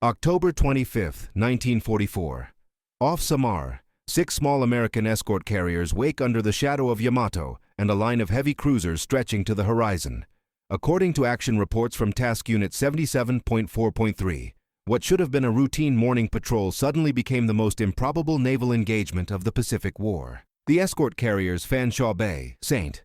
October 25, 1944. Off Samar, 6 small American escort carriers wake under the shadow of Yamato and a line of heavy cruisers stretching to the horizon. According to action reports from Task Unit 77.4.3, what should have been a routine morning patrol suddenly became the most improbable naval engagement of the Pacific War. The escort carriers Fanshawe Bay, St.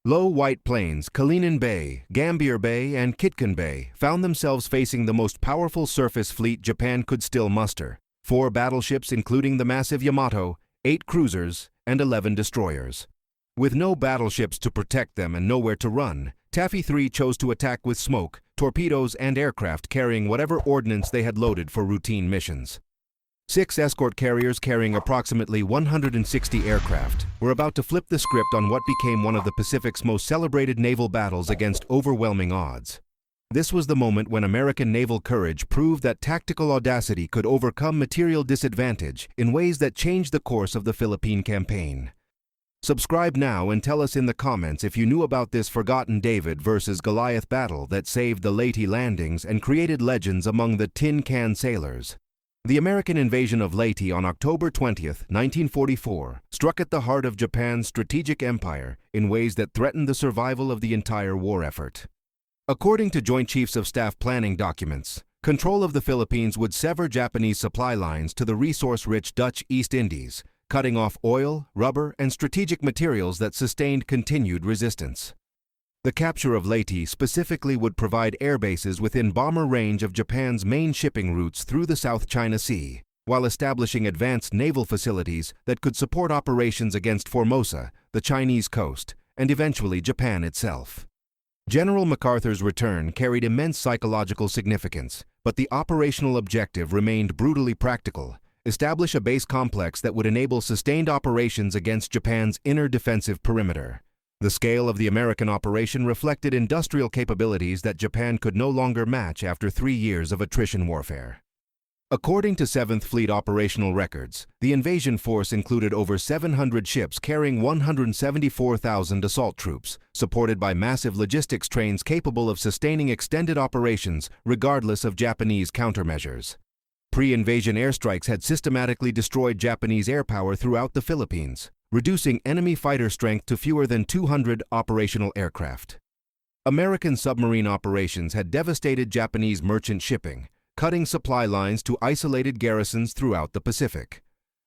Low White Plains, Kalinin Bay, Gambier Bay, and Kitkan Bay found themselves facing the most powerful surface fleet Japan could still muster: 4 battleships including the massive Yamato, 8 cruisers, and 11 destroyers. With no battleships to protect them and nowhere to run, Taffy 3 chose to attack with smoke, torpedoes, and aircraft carrying whatever ordnance they had loaded for routine missions. 6 escort carriers carrying approximately 160 aircraft were about to flip the script on what became one of the Pacific's most celebrated naval battles against overwhelming odds. This was the moment when American naval courage proved that tactical audacity could overcome material disadvantage in ways that changed the course of the Philippine campaign. Subscribe now and tell us in the comments if you knew about this forgotten David versus Goliath battle that saved the Leyte landings and created legends among the tin can sailors. The American invasion of Leyte on October 20, 1944, struck at the heart of Japan's strategic empire in ways that threatened the survival of the entire war effort. According to Joint Chiefs of Staff planning documents, control of the Philippines would sever Japanese supply lines to the resource-rich Dutch East Indies, cutting off oil, rubber, and strategic materials that sustained continued resistance. The capture of Leyte specifically would provide air bases within bomber range of Japan's main shipping routes through the South China Sea, while establishing advanced naval facilities that could support operations against Formosa, the Chinese coast, and eventually Japan itself. General MacArthur's return carried immense psychological significance, but the operational objective remained brutally practical: establish a base complex that would enable sustained operations against Japan's inner defensive perimeter. The scale of the American operation reflected industrial capabilities that Japan could no longer match after 3 years of attrition warfare. According to 7th Fleet operational records, the invasion force included over 700 ships carrying 174,000 assault troops, supported by massive logistics trains capable of sustaining extended operations regardless of Japanese countermeasures. Pre-invasion airstrikes had systematically destroyed Japanese air power throughout the Philippines, reducing enemy fighter strength to fewer than 200 operational aircraft. American submarine operations had devastated Japanese merchant shipping, cutting supply lines to isolated garrisons throughout the Pacific.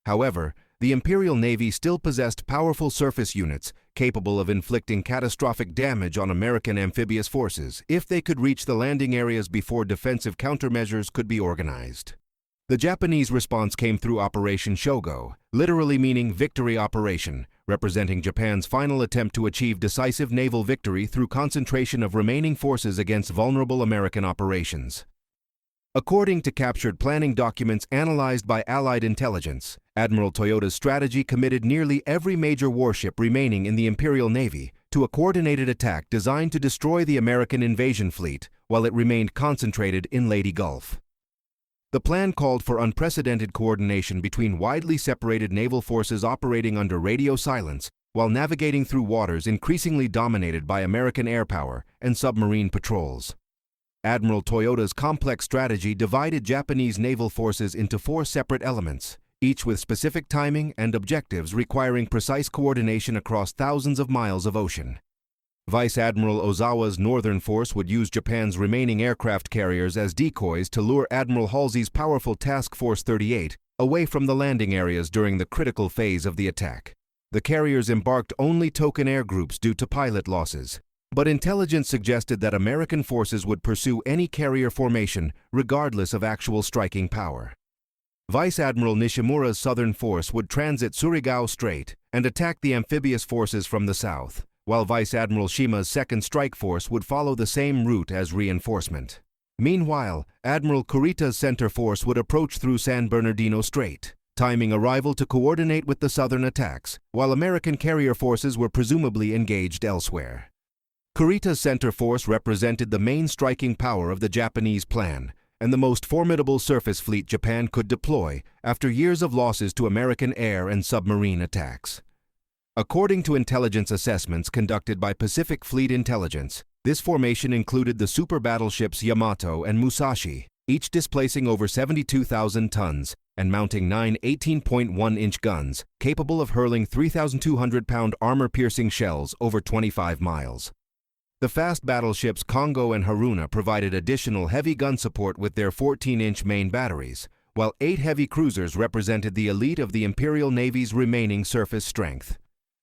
However, the Imperial Navy still possessed powerful surface units capable of inflicting catastrophic damage on American amphibious forces if they could reach the landing areas before defensive countermeasures could be organized. The Japanese response came through Operation Shogo, literally meaning victory operation, representing Japan's final attempt to achieve decisive naval victory through concentration of remaining forces against vulnerable American operations. According to captured planning documents analyzed by Allied intelligence, Admiral Toyoda's strategy committed nearly every major warship remaining in the Imperial Navy to a coordinated attack designed to destroy the American invasion fleet while it remained concentrated in Leyte Gulf. The plan called for unprecedented coordination between widely separated naval forces operating under radio silence while navigating through waters increasingly dominated by American air power and submarine patrols. Admiral Toyoda's complex strategy divided Japanese naval forces into 4 separate elements, each with specific timing and objectives requiring precise coordination across thousands of miles of ocean. Vice Admiral Ozawa's Northern Force would use Japan's remaining aircraft carriers as decoys to lure Admiral Halsey's powerful Task Force 38 away from the landing areas during the critical phase of the attack. The carriers embarked only token air groups due to pilot losses, but intelligence suggested that American forces would pursue any carrier formation regardless of actual striking power. Vice Admiral Nishimura's Southern Force would transit Surigao Strait and attack the amphibious forces from the south, while Vice Admiral Shima's 2nd Strike Force would follow the same route as reinforcement. Meanwhile, Admiral Kurita's Center Force would approach through San Bernardino Strait, timing arrival to coordinate with the southern attacks, while American carrier forces were presumably engaged elsewhere. Kurita's Center Force represented the main striking power of the Japanese plan, and the most formidable surface fleet Japan could deploy after years of losses to American air and submarine attacks. According to intelligence assessments conducted by Pacific Fleet Intelligence, this formation included the super-battleships Yamato and Musashi, each displacing over 72,000 tons and mounting 9 18.1-inch guns capable of hurling 3,200-pound armor-piercing shells over 25 miles. The fast battleships Congo and Haruna provided additional heavy gun support with their 14-inch main batteries, while 8 heavy cruisers represented the elite of the Imperial Navy's remaining surface strength.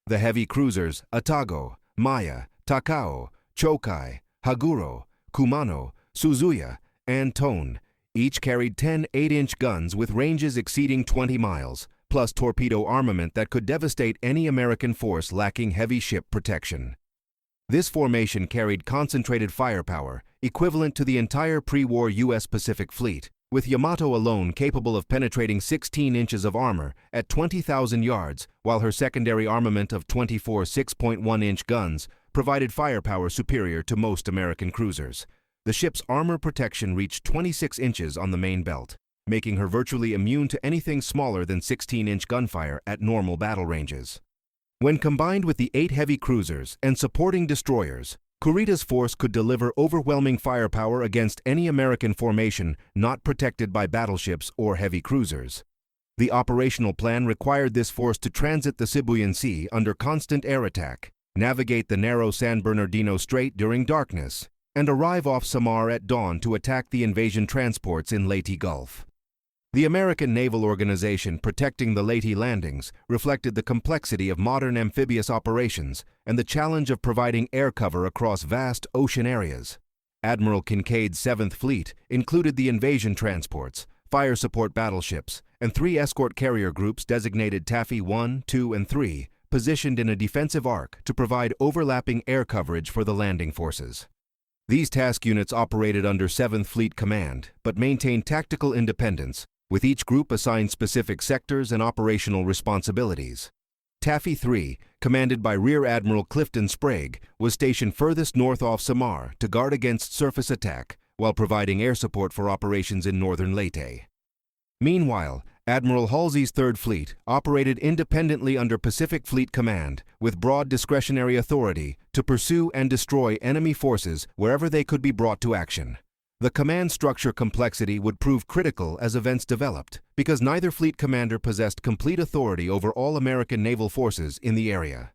The heavy cruisers Atago, Maya, Takao, Chokai, Haguro, Kumano, Suzuya, and Tone each carried 10 8-inch guns with ranges exceeding 20 miles, plus torpedo armament that could devastate any American force lacking heavy ship protection. This formation carried concentrated firepower equivalent to the entire pre-war U.S. Pacific Fleet, with Yamato alone capable of penetrating 16 inches of armor at 20,000 yards, while her secondary armament of 24 6.1-inch guns provided firepower superior to most American cruisers. The ship's armor protection reached 26 inches on the main belt, making her virtually immune to anything smaller than 16-inch gunfire at normal battle ranges. When combined with the 8 heavy cruisers and supporting destroyers, Kurita's force could deliver overwhelming firepower against any American formation not protected by battleships or heavy cruisers. The operational plan required this force to transit the Sibuyan Sea under constant air attack, navigate the narrow San Bernardino Strait during darkness, and arrive off Samar at dawn to attack the invasion transports in Leyte Gulf. The American naval organization protecting the Leyte landings reflected the complexity of modern amphibious operations and the challenge of providing air cover across vast ocean areas. Admiral Kincaid's 7th Fleet included the invasion transports, fire support battleships, and 3 escort carrier groups designated Taffy 1, 2, and 3, positioned in a defensive arc to provide overlapping air coverage for the landing forces. These task units operated under 7th Fleet Command, but maintained tactical independence, with each group assigned specific sectors and operational responsibilities. Taffy 3, commanded by Rear Admiral Clifton Sprague, was stationed furthest north off Samar to guard against surface attack, while providing air support for operations in northern Leyte. Meanwhile, Admiral Halsey's 3rd Fleet operated independently under Pacific Fleet Command, with broad discretionary authority to pursue and destroy enemy forces wherever they could be brought to action. The command structure complexity would prove critical as events developed, because neither fleet commander possessed complete authority over all American naval forces in the area.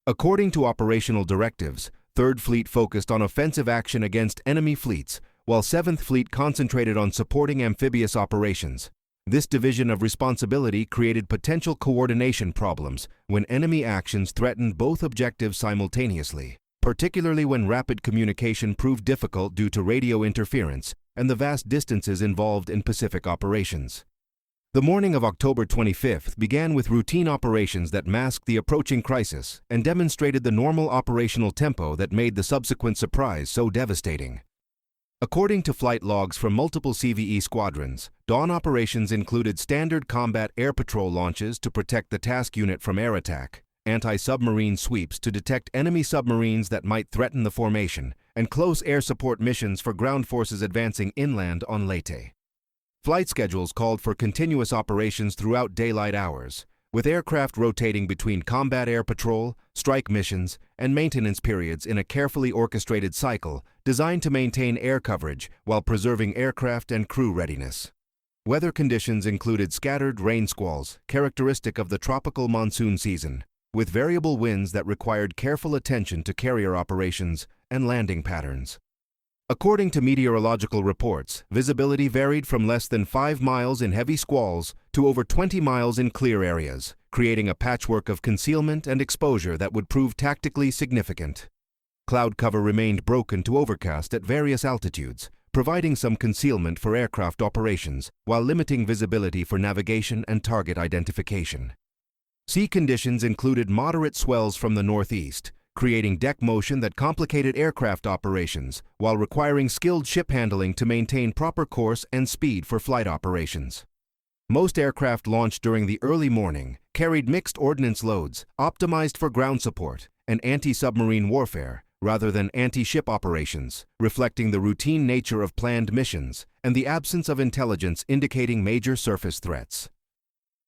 According to operational directives, 3rd Fleet focused on offensive action against enemy fleets, while 7th Fleet concentrated on supporting amphibious operations. This division of responsibility created potential coordination problems when enemy actions threatened both objectives simultaneously, particularly when rapid communication proved difficult due to radio interference and the vast distances involved in Pacific operations. The morning of October 25th began with routine operations that masked the approaching crisis and demonstrated the normal operational tempo that made the subsequent surprise so devastating. According to flight logs from multiple CVE squadrons, dawn operations included standard combat air patrol launches to protect the task unit from air attack, anti-submarine sweeps to detect enemy submarines that might threaten the formation, and close air support missions for ground forces advancing inland on Leyte. Flight schedules called for continuous operations throughout daylight hours, with aircraft rotating between combat air patrol, strike missions, and maintenance periods in a carefully orchestrated cycle designed to maintain air coverage while preserving aircraft and crew readiness. Weather conditions included scattered rain squalls, characteristic of the tropical monsoon season, with variable winds that required careful attention to carrier operations and landing patterns. According to meteorological reports, visibility varied from less than 5 miles in heavy squalls to over 20 miles in clear areas, creating a patchwork of concealment and exposure that would prove tactically significant. Cloud cover remained broken to overcast at various altitudes, providing some concealment for aircraft operations while limiting visibility for navigation and target identification. Sea conditions included moderate swells from the northeast, creating deck motion that complicated aircraft operations while requiring skilled ship handling to maintain proper course and speed for flight operations. Most aircraft launched during the early morning carried mixed ordnance loads optimized for ground support and anti-submarine warfare rather than anti-ship operations, reflecting the routine nature of planned missions and the absence of intelligence indicating major surface threats.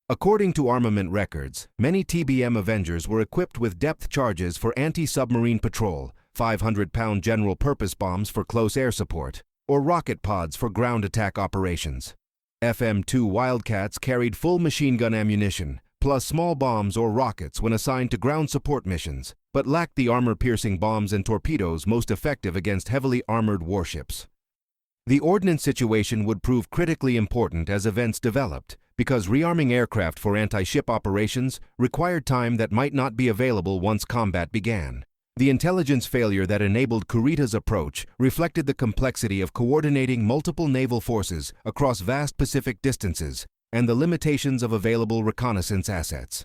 According to armament records, many TBM Avengers were equipped with depth charges for anti-submarine patrol, 500-pound general-purpose bombs for close air support, or rocket pods for ground attack operations. FM-2 Wildcats carried full machine gun ammunition, plus small bombs or rockets when assigned to ground support missions, but lacked the armor-piercing bombs and torpedoes most effective against heavily armored warships. The ordnance situation would prove critically important as events developed, because rearming aircraft for anti-ship operations required time that might not be available once combat began. The intelligence failure that enabled Kurita's approach reflected the complexity of coordinating multiple naval forces across vast Pacific distances and the limitations of available reconnaissance assets.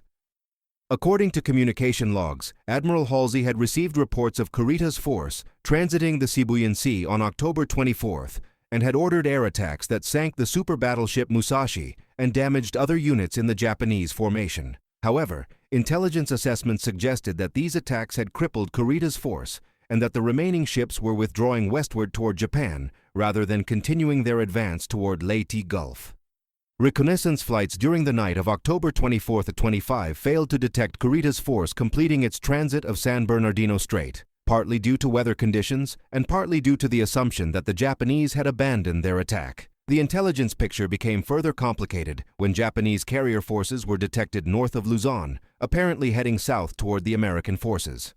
According to communication logs, Admiral Halsey had received reports of Kurita's force transiting the Sibuyan Sea on October 24th and had ordered air attacks that sank the super-battleship Musashi and damaged other units in the Japanese formation. However, intelligence assessments suggested that these attacks had crippled Kurita's force and that the remaining ships were withdrawing westward toward Japan rather than continuing their advance toward Leyte Gulf. Reconnaissance flights during the night of October 24-25 failed to detect Kurita's force completing its transit of San Bernardino Strait, partly due to weather conditions and partly due to the assumption that the Japanese had abandoned their attack. The intelligence picture became further complicated when Japanese carrier forces were detected north of Luzon, apparently heading south toward the American forces.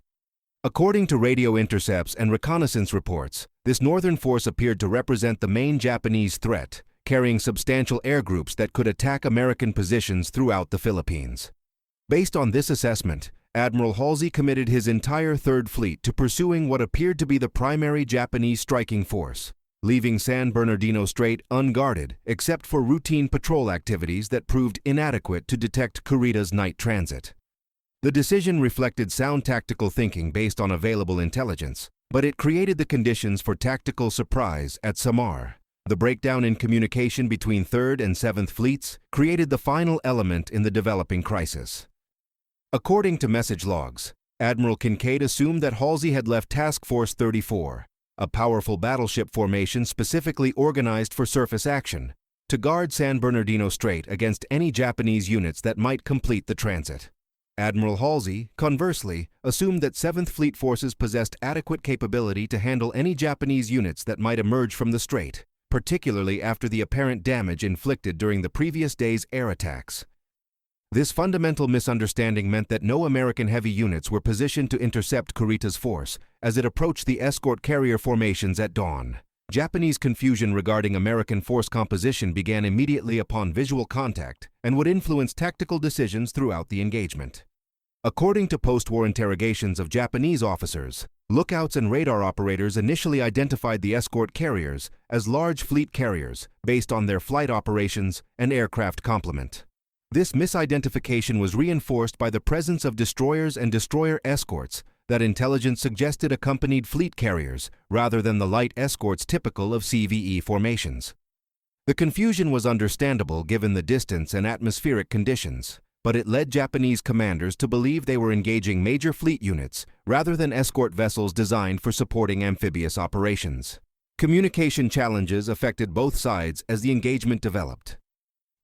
According to radio intercepts and reconnaissance reports, this northern force appeared to represent the main Japanese threat, carrying substantial air groups that could attack American positions throughout the Philippines. Based on this assessment, Admiral Halsey committed his entire Third Fleet to pursuing what appeared to be the primary Japanese striking force, leaving San Bernardino Strait unguarded except for routine patrol activities that proved inadequate to detect Kurita's night transit. The decision reflected sound tactical thinking based on available intelligence, but it created the conditions for tactical surprise at Samar. The breakdown in communication between 3rd and 7th Fleets created the final element in the developing crisis. According to message logs, Admiral Kincaid assumed that Halsey had left Task Force 34, a powerful battleship formation specifically organized for surface action, to guard San Bernardino Strait against any Japanese units that might complete the transit. Admiral Halsey, conversely, assumed that 7th Fleet forces possessed adequate capability to handle any Japanese units that might emerge from the strait, particularly after the apparent damage inflicted during the previous day's air attacks. This fundamental misunderstanding meant that no American heavy units were positioned to intercept Kurita's force as it approached the escort carrier formations at dawn. Japanese confusion regarding American force composition began immediately upon visual contact and would influence tactical decisions throughout the engagement. According to post-war interrogations of Japanese officers, lookouts and radar operators initially identified the escort carriers as large fleet carriers based on their flight operations and aircraft complement. This misidentification was reinforced by the presence of destroyers and destroyer escorts that intelligence suggested accompanied fleet carriers rather than the light escorts typical of CVE formations. The confusion was understandable given the distance and atmospheric conditions, but it led Japanese commanders to believe they were engaging major fleet units rather than escort vessels designed for supporting amphibious operations. Communication challenges affected both sides as the engagement developed.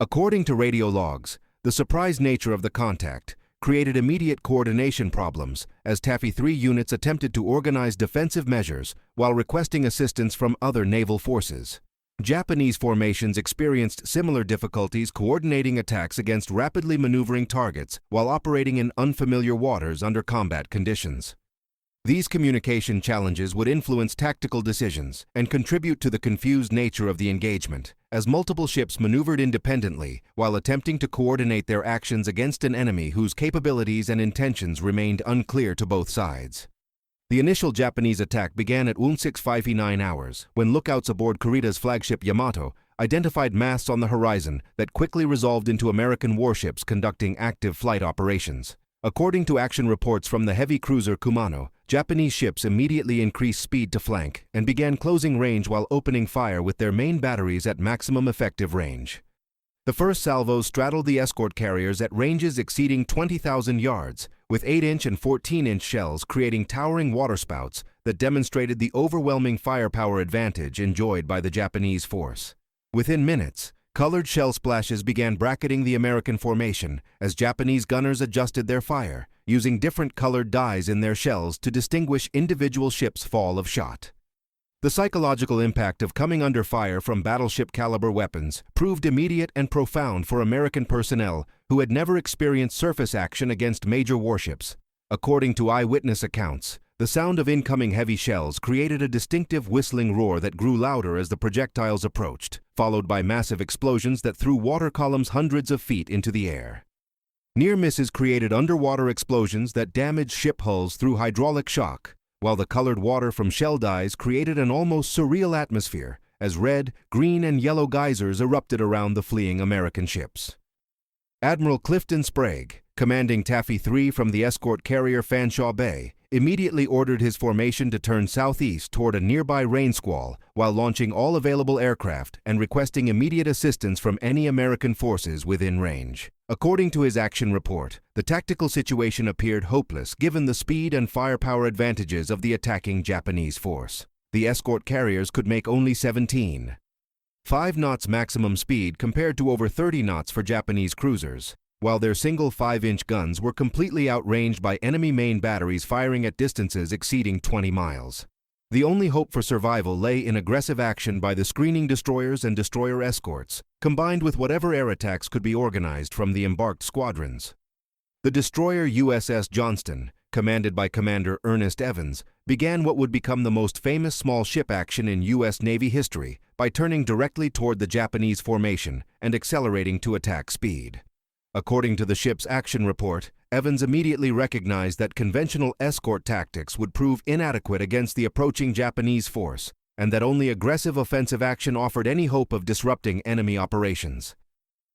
According to radio logs, the surprise nature of the contact created immediate coordination problems as Taffy 3 units attempted to organize defensive measures while requesting assistance from other naval forces. Japanese formations experienced similar difficulties coordinating attacks against rapidly maneuvering targets while operating in unfamiliar waters under combat conditions. These communication challenges would influence tactical decisions and contribute to the confused nature of the engagement, as multiple ships maneuvered independently while attempting to coordinate their actions against an enemy whose capabilities and intentions remained unclear to both sides. The initial Japanese attack began at 16:59 hours when lookouts aboard Kurita's flagship Yamato identified masts on the horizon that quickly resolved into American warships conducting active flight operations. According to action reports from the heavy cruiser Kumano, Japanese ships immediately increased speed to flank and began closing range while opening fire with their main batteries at maximum effective range. The first salvos straddled the escort carriers at ranges exceeding 20,000 yards, with 8-inch and 14-inch shells creating towering waterspouts that demonstrated the overwhelming firepower advantage enjoyed by the Japanese force. Within minutes, colored shell splashes began bracketing the American formation as Japanese gunners adjusted their fire, using different colored dyes in their shells to distinguish individual ships' fall of shot. The psychological impact of coming under fire from battleship-caliber weapons proved immediate and profound for American personnel who had never experienced surface action against major warships. According to eyewitness accounts, the sound of incoming heavy shells created a distinctive whistling roar that grew louder as the projectiles approached, followed by massive explosions that threw water columns hundreds of feet into the air. Near misses created underwater explosions that damaged ship hulls through hydraulic shock, while the colored water from shell dies created an almost surreal atmosphere as red, green, and yellow geysers erupted around the fleeing American ships. Admiral Clifton Sprague, commanding Taffy 3 from the escort carrier Fanshawe Bay, immediately ordered his formation to turn southeast toward a nearby rain squall while launching all available aircraft and requesting immediate assistance from any American forces within range. According to his action report, the tactical situation appeared hopeless given the speed and firepower advantages of the attacking Japanese force. The escort carriers could make only 17.5 knots maximum speed compared to over 30 knots for Japanese cruisers, while their single 5-inch guns were completely outranged by enemy main batteries firing at distances exceeding 20 miles. The only hope for survival lay in aggressive action by the screening destroyers and destroyer escorts, combined with whatever air attacks could be organized from the embarked squadrons. The destroyer USS Johnston, commanded by Commander Ernest Evans, began what would become the most famous small ship action in U.S. Navy history by turning directly toward the Japanese formation and accelerating to attack speed. According to the ship's action report, Evans immediately recognized that conventional escort tactics would prove inadequate against the approaching Japanese force, and that only aggressive offensive action offered any hope of disrupting enemy operations.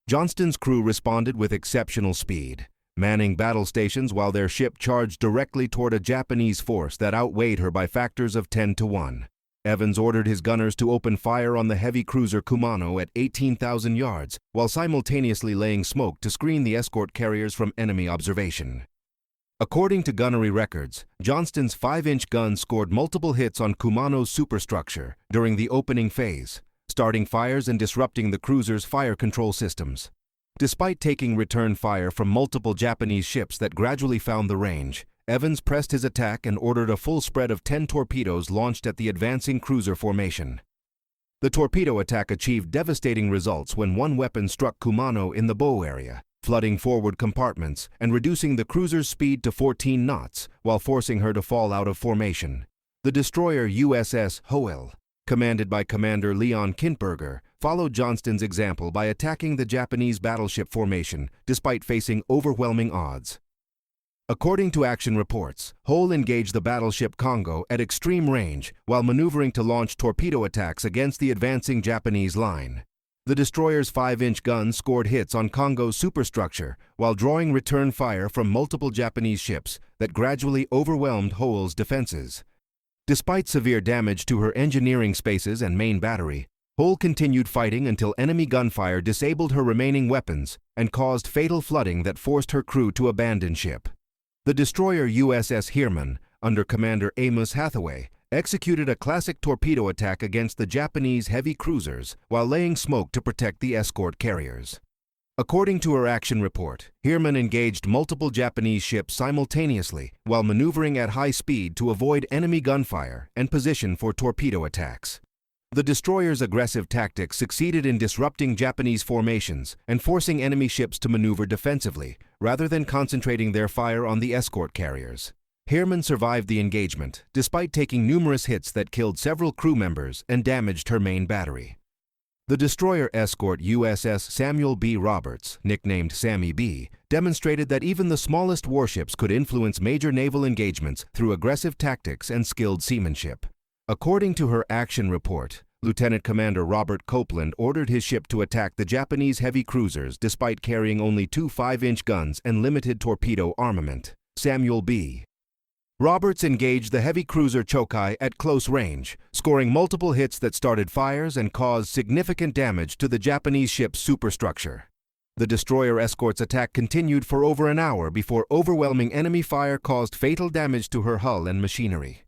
Johnston's crew responded with exceptional speed, manning battle stations while their ship charged directly toward a Japanese force that outweighed her by factors of 10 to 1. Evans ordered his gunners to open fire on the heavy cruiser Kumano at 18,000 yards, while simultaneously laying smoke to screen the escort carriers from enemy observation. According to gunnery records, Johnston's 5-inch gun scored multiple hits on Kumano's superstructure during the opening phase, starting fires and disrupting the cruiser's fire control systems. Despite taking return fire from multiple Japanese ships that gradually found the range, Evans pressed his attack and ordered a full spread of 10 torpedoes launched at the advancing cruiser formation. The torpedo attack achieved devastating results when one weapon struck Kumano in the bow area, flooding forward compartments and reducing the cruiser's speed to 14 knots while forcing her to fall out of formation. The destroyer USS Hoel, commanded by Commander Leon Kintberger, followed Johnston's example by attacking the Japanese battleship formation despite facing overwhelming odds. According to action reports, Hoel engaged the battleship Congo at extreme range while maneuvering to launch torpedo attacks against the advancing Japanese line. The destroyer's 5-inch gun scored hits on Congo's superstructure while drawing return fire from multiple Japanese ships that gradually overwhelmed Hoel's defenses. Despite severe damage to her engineering spaces and main battery, Hoel continued fighting until enemy gunfire disabled her remaining weapons and caused fatal flooding that forced her crew to abandon ship. The destroyer USS Heermann, under Commander Amos Hathaway, executed a classic torpedo attack against the Japanese heavy cruisers while laying smoke to protect the escort carriers. According to her action report, Heermann engaged multiple Japanese ships simultaneously while maneuvering at high speed to avoid enemy gunfire and position for torpedo attacks. The destroyer's aggressive tactics succeeded in disrupting Japanese formations and forcing enemy ships to maneuver defensively, rather than concentrating their fire on the escort carriers. Heermann survived the engagement, despite taking numerous hits that killed several crew members and damaged her main battery. The destroyer escort USS Samuel B. Roberts, nicknamed Sammy B., demonstrated that even the smallest warships could influence major naval engagements through aggressive tactics and skilled seamanship. According to her action report, Lieutenant Commander Robert Copeland ordered his ship to attack the Japanese heavy cruisers despite carrying only 2 5-inch guns and limited torpedo armament. Samuel B. Roberts engaged the heavy cruiser Chokai at close range, scoring multiple hits that started fires and caused significant damage to the Japanese ship's superstructure. The destroyer escort's attack continued for over an hour before overwhelming enemy fire caused fatal damage to her hull and machinery.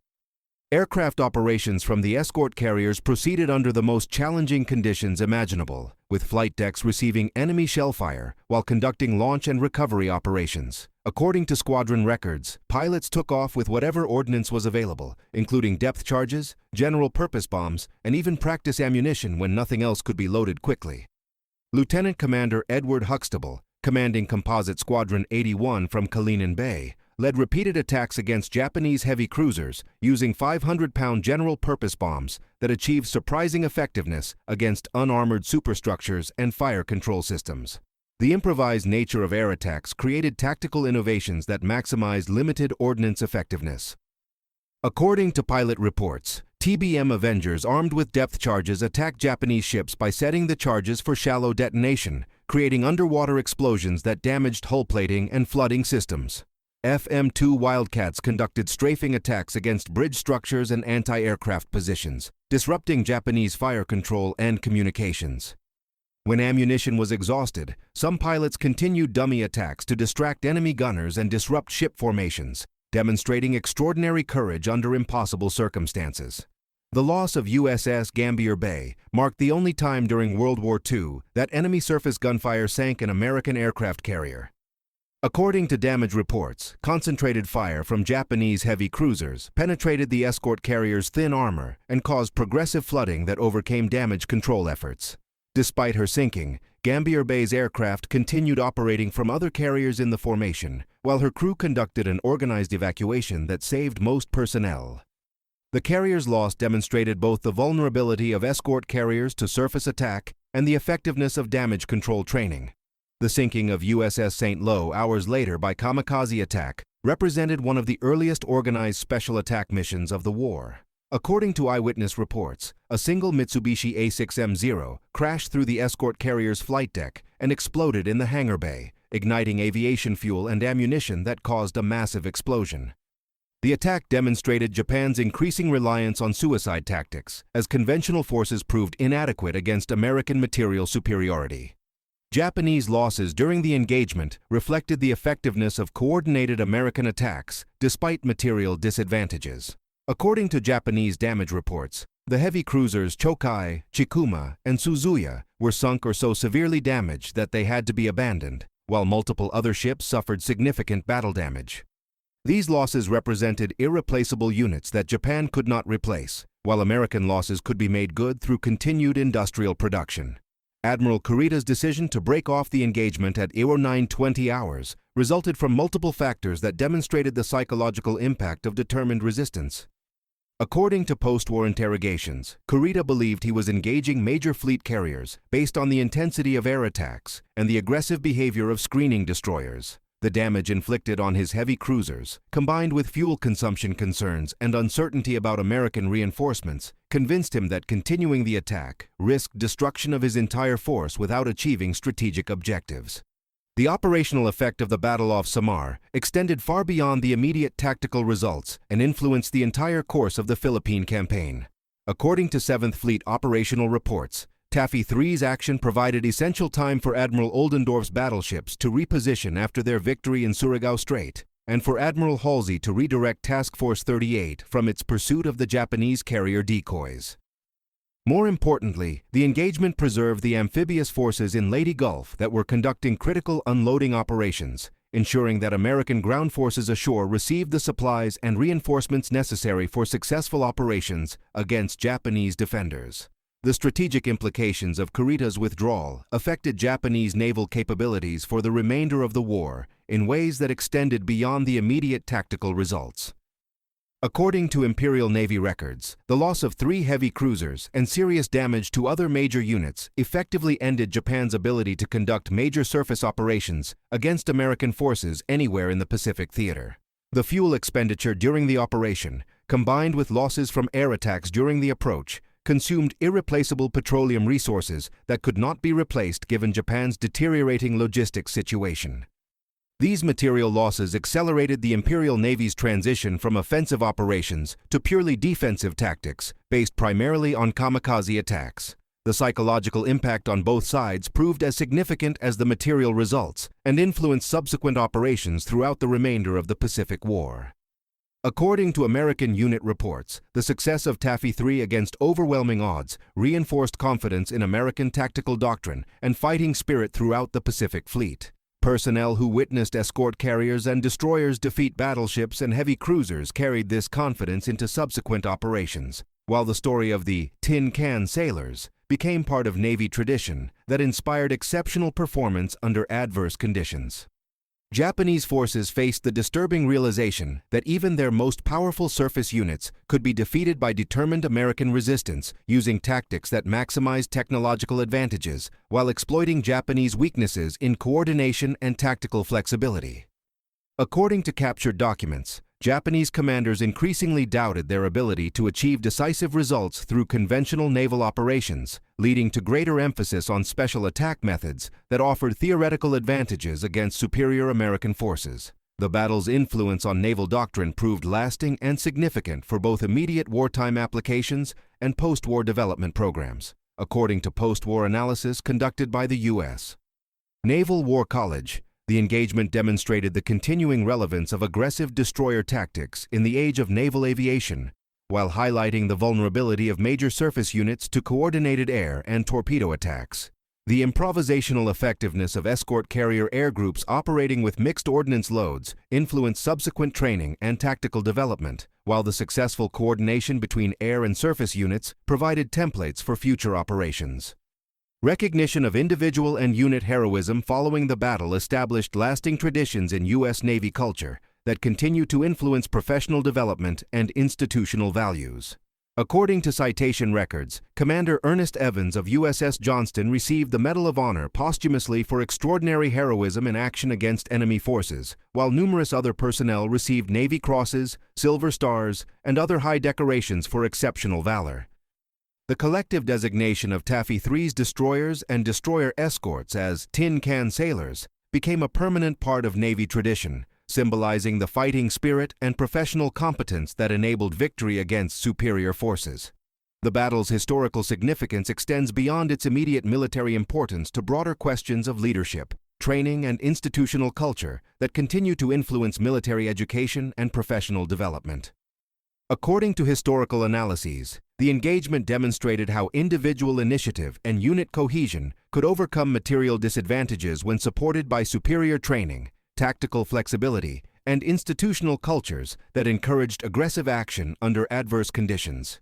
Aircraft operations from the escort carriers proceeded under the most challenging conditions imaginable, with flight decks receiving enemy shell fire while conducting launch and recovery operations. According to squadron records, pilots took off with whatever ordnance was available, including depth charges, general-purpose bombs, and even practice ammunition when nothing else could be loaded quickly. Lieutenant Commander Edward Huxtable, commanding Composite Squadron 81 from Gambier Bay, led repeated attacks against Japanese heavy cruisers using 500-pound general-purpose bombs that achieved surprising effectiveness against unarmored superstructures and fire control systems. The improvised nature of air attacks created tactical innovations that maximized limited ordnance effectiveness. According to pilot reports, TBM Avengers armed with depth charges attacked Japanese ships by setting the charges for shallow detonation, creating underwater explosions that damaged hull plating and flooding systems. FM-2 Wildcats conducted strafing attacks against bridge structures and anti-aircraft positions, disrupting Japanese fire control and communications. When ammunition was exhausted, some pilots continued dummy attacks to distract enemy gunners and disrupt ship formations, demonstrating extraordinary courage under impossible circumstances. The loss of USS Gambier Bay marked the only time during World War II that enemy surface gunfire sank an American aircraft carrier. According to damage reports, concentrated fire from Japanese heavy cruisers penetrated the escort carrier's thin armor and caused progressive flooding that overcame damage control efforts. Despite her sinking, Gambier Bay's aircraft continued operating from other carriers in the formation, while her crew conducted an organized evacuation that saved most personnel. The carrier's loss demonstrated both the vulnerability of escort carriers to surface attack and the effectiveness of damage control training. The sinking of USS St. Lo hours later by kamikaze attack represented one of the earliest organized special attack missions of the war. According to eyewitness reports, a single Mitsubishi A6M0 crashed through the escort carrier's flight deck and exploded in the hangar bay, igniting aviation fuel and ammunition that caused a massive explosion. The attack demonstrated Japan's increasing reliance on suicide tactics, as conventional forces proved inadequate against American material superiority. Japanese losses during the engagement reflected the effectiveness of coordinated American attacks despite material disadvantages. According to Japanese damage reports, the heavy cruisers Chokai, Chikuma, and Suzuya were sunk or so severely damaged that they had to be abandoned, while multiple other ships suffered significant battle damage. These losses represented irreplaceable units that Japan could not replace, while American losses could be made good through continued industrial production. Admiral Kurita's decision to break off the engagement at 09:20 hours resulted from multiple factors that demonstrated the psychological impact of determined resistance. According to post-war interrogations, Kurita believed he was engaging major fleet carriers based on the intensity of air attacks and the aggressive behavior of screening destroyers. The damage inflicted on his heavy cruisers, combined with fuel consumption concerns and uncertainty about American reinforcements, convinced him that continuing the attack risked destruction of his entire force without achieving strategic objectives. The operational effect of the Battle off Samar extended far beyond the immediate tactical results and influenced the entire course of the Philippine campaign. According to 7th Fleet operational reports, Taffy 3's action provided essential time for Admiral Oldendorf's battleships to reposition after their victory in Surigao Strait, and for Admiral Halsey to redirect Task Force 38 from its pursuit of the Japanese carrier decoys. More importantly, the engagement preserved the amphibious forces in Leyte Gulf that were conducting critical unloading operations, ensuring that American ground forces ashore received the supplies and reinforcements necessary for successful operations against Japanese defenders. The strategic implications of Kurita's withdrawal affected Japanese naval capabilities for the remainder of the war in ways that extended beyond the immediate tactical results. According to Imperial Navy records, the loss of 3 heavy cruisers and serious damage to other major units effectively ended Japan's ability to conduct major surface operations against American forces anywhere in the Pacific theater. The fuel expenditure during the operation, combined with losses from air attacks during the approach, consumed irreplaceable petroleum resources that could not be replaced given Japan's deteriorating logistics situation. These material losses accelerated the Imperial Navy's transition from offensive operations to purely defensive tactics based primarily on kamikaze attacks. The psychological impact on both sides proved as significant as the material results and influenced subsequent operations throughout the remainder of the Pacific War. According to American unit reports, the success of Taffy 3 against overwhelming odds reinforced confidence in American tactical doctrine and fighting spirit throughout the Pacific Fleet. Personnel who witnessed escort carriers and destroyers defeat battleships and heavy cruisers carried this confidence into subsequent operations, while the story of the tin can sailors became part of Navy tradition that inspired exceptional performance under adverse conditions. Japanese forces faced the disturbing realization that even their most powerful surface units could be defeated by determined American resistance using tactics that maximized technological advantages while exploiting Japanese weaknesses in coordination and tactical flexibility. According to captured documents, Japanese commanders increasingly doubted their ability to achieve decisive results through conventional naval operations, leading to greater emphasis on special attack methods that offered theoretical advantages against superior American forces. The battle's influence on naval doctrine proved lasting and significant for both immediate wartime applications and post-war development programs, according to post-war analysis conducted by the U.S. Naval War College. The engagement demonstrated the continuing relevance of aggressive destroyer tactics in the age of naval aviation, while highlighting the vulnerability of major surface units to coordinated air and torpedo attacks. The improvisational effectiveness of escort carrier air groups operating with mixed ordnance loads influenced subsequent training and tactical development, while the successful coordination between air and surface units provided templates for future operations. Recognition of individual and unit heroism following the battle established lasting traditions in U.S. Navy culture that continue to influence professional development and institutional values. According to citation records, Commander Ernest Evans of USS Johnston received the Medal of Honor posthumously for extraordinary heroism in action against enemy forces, while numerous other personnel received Navy Crosses, Silver Stars, and other high decorations for exceptional valor. The collective designation of Taffy 3's destroyers and destroyer escorts as tin can sailors became a permanent part of Navy tradition, symbolizing the fighting spirit and professional competence that enabled victory against superior forces. The battle's historical significance extends beyond its immediate military importance to broader questions of leadership, training, and institutional culture that continue to influence military education and professional development. According to historical analyses, the engagement demonstrated how individual initiative and unit cohesion could overcome material disadvantages when supported by superior training, tactical flexibility, and institutional cultures that encouraged aggressive action under adverse conditions.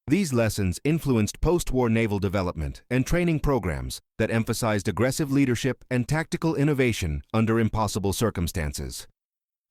These lessons influenced post-war naval development and training programs that emphasized aggressive leadership and tactical innovation under impossible circumstances.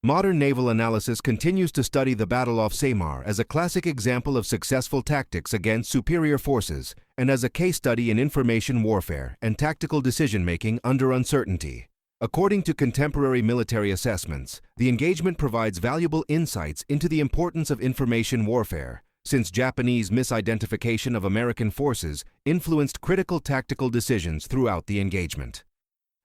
Modern naval analysis continues to study the Battle off Samar as a classic example of successful tactics against superior forces and as a case study in information warfare and tactical decision-making under uncertainty. According to contemporary military assessments, the engagement provides valuable insights into the importance of information warfare, since Japanese misidentification of American forces influenced critical tactical decisions throughout the engagement.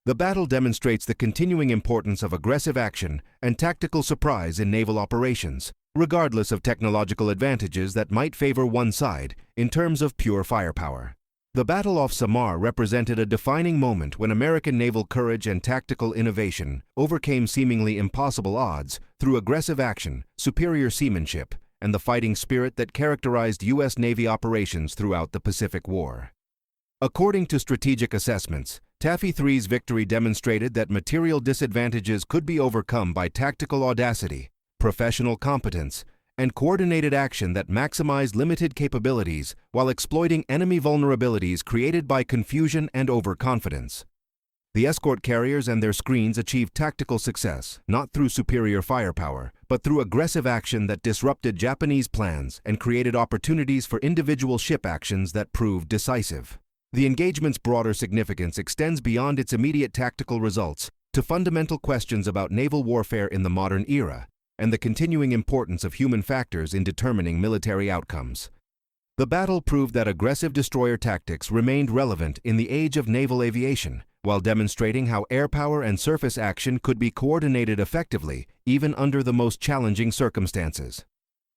The battle demonstrates the continuing importance of aggressive action and tactical surprise in naval operations, regardless of technological advantages that might favor one side in terms of pure firepower. The Battle off Samar represented a defining moment when American naval courage and tactical innovation overcame seemingly impossible odds through aggressive action, superior seamanship, and the fighting spirit that characterized U.S. Navy operations throughout the Pacific War. According to strategic assessments, Taffy 3's victory demonstrated that material disadvantages could be overcome by tactical audacity, professional competence, and coordinated action that maximized limited capabilities while exploiting enemy vulnerabilities created by confusion and overconfidence. The escort carriers and their screens achieved tactical success, not through superior firepower, but through aggressive action that disrupted Japanese plans and created opportunities for individual ship actions that proved decisive. The engagement's broader significance extends beyond its immediate tactical results to fundamental questions about naval warfare in the modern era and the continuing importance of human factors in determining military outcomes. The battle proved that aggressive destroyer tactics remained relevant in the age of naval aviation, while demonstrating how air power and surface action could be coordinated effectively even under the most challenging circumstances.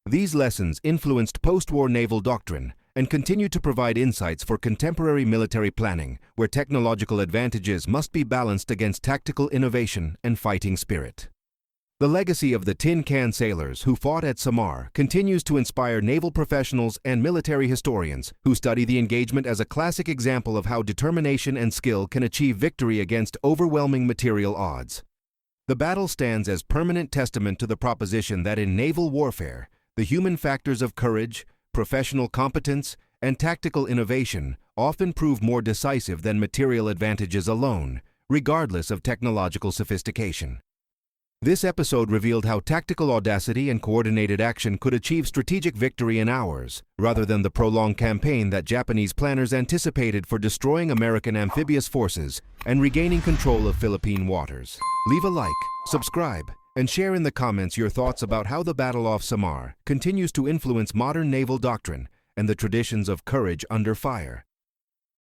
These lessons influenced post-war naval doctrine and continue to provide insights for contemporary military planning, where technological advantages must be balanced against tactical innovation and fighting spirit. The legacy of the tin can sailors who fought at Samar continues to inspire naval professionals and military historians who study the engagement as a classic example of how determination and skill can achieve victory against overwhelming material odds. The battle stands as permanent testament to the proposition that in naval warfare, the human factors of courage, professional competence, and tactical innovation often prove more decisive than material advantages alone, regardless of technological sophistication. This episode revealed how tactical audacity and coordinated action could achieve strategic victory in hours, rather than the prolonged campaign that Japanese planners anticipated for destroying American amphibious forces and regaining control of Philippine waters. Leave a like, subscribe, and share in the comments your thoughts about how the Battle off Samar continues to influence modern naval doctrine and the traditions of courage under fire.